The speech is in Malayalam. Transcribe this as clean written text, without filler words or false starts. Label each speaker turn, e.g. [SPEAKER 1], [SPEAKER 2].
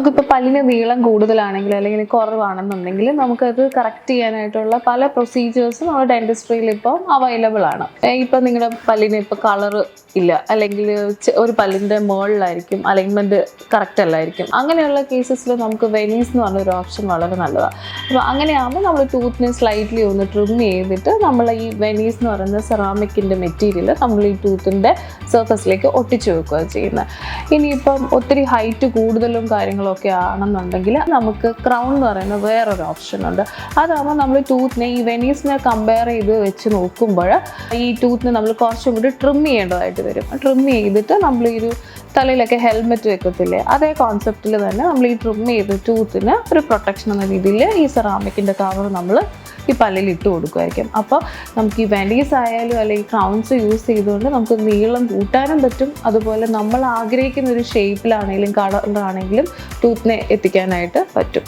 [SPEAKER 1] നമുക്കിപ്പോൾ പല്ലിന് നീളം കൂടുതലാണെങ്കിൽ അല്ലെങ്കിൽ കുറവാണെന്നുണ്ടെങ്കിൽ നമുക്കത് കറക്റ്റ് ചെയ്യാനായിട്ടുള്ള പല പ്രൊസീജിയേഴ്സും നമ്മുടെ ഡെന്റിസ്ട്രിയിൽ ഇപ്പോൾ അവൈലബിൾ ആണ്. ഇപ്പം നിങ്ങളുടെ പല്ലിന് ഇപ്പോൾ കളറ് ഇല്ല, അല്ലെങ്കിൽ ഒരു പല്ലിൻ്റെ മുകളിലായിരിക്കും അലൈൻമെൻറ്റ് കറക്റ്റ് അല്ലായിരിക്കും. അങ്ങനെയുള്ള കേസസിൽ നമുക്ക് വെനീസ് എന്ന് പറഞ്ഞൊരു ഓപ്ഷൻ വളരെ നല്ലതാണ്. അപ്പോൾ അങ്ങനെയാകുമ്പോൾ നമ്മൾ ടൂത്തിനെ സ്ലൈറ്റ്ലി ഒന്ന് ട്രിം ചെയ്തിട്ട് നമ്മൾ ഈ വെനീസ് എന്ന് പറയുന്ന സെറാമിക്കിൻ്റെ മെറ്റീരിയൽ നമ്മൾ ഈ ടൂത്തിൻ്റെ സർഫസിലേക്ക് ഒട്ടിച്ചു വെക്കുക ചെയ്യുന്നത്. ഇനിയിപ്പം ഒത്തിരി ഹൈറ്റ് കൂടുതലും കാര്യങ്ങളൊക്കെ ആണെന്നുണ്ടെങ്കിൽ നമുക്ക് ക്രൗൺ എന്ന് പറയുന്ന വേറൊരു ഓപ്ഷൻ ഉണ്ട്. അതാകുമ്പോൾ നമ്മൾ ടൂത്തിനെ ഈ വെനീസിനെ കമ്പയർ ചെയ്ത് വെച്ച് നോക്കുമ്പോൾ ഈ ടൂത്തിനെ നമ്മൾ കുറച്ചും കൂടി ട്രിം ചെയ്യേണ്ടതായിട്ട് വരും. ട്രിം ചെയ്തിട്ട് നമ്മൾ ഈ ഒരു തലയിലൊക്കെ ഹെൽമെറ്റ് വെക്കത്തില്ലേ, അതേ കോൺസെപ്റ്റിൽ തന്നെ നമ്മൾ ഈ ട്രിം ചെയ്ത് ടൂത്തിന് ഒരു പ്രൊട്ടക്ഷൻ എന്ന രീതിയിൽ ഈ സെറാമിക്കിൻ്റെ കവർ നമ്മൾ ഈ പല്ലിൽ ഇട്ട് കൊടുക്കുമായിരിക്കും. അപ്പോൾ നമുക്ക് ഈ വെനീസ് ആയാലും അല്ലെങ്കിൽ ക്രൗൺസ് യൂസ് ചെയ്തുകൊണ്ട് നമുക്ക് നീളം കൂട്ടാനും പറ്റും, അതുപോലെ നമ്മൾ ആഗ്രഹിക്കുന്ന ഒരു ഷേപ്പിലാണെങ്കിലും കളറിലാണെങ്കിലും ടൂത്തിനെ എത്തിക്കാനായിട്ട് പറ്റും.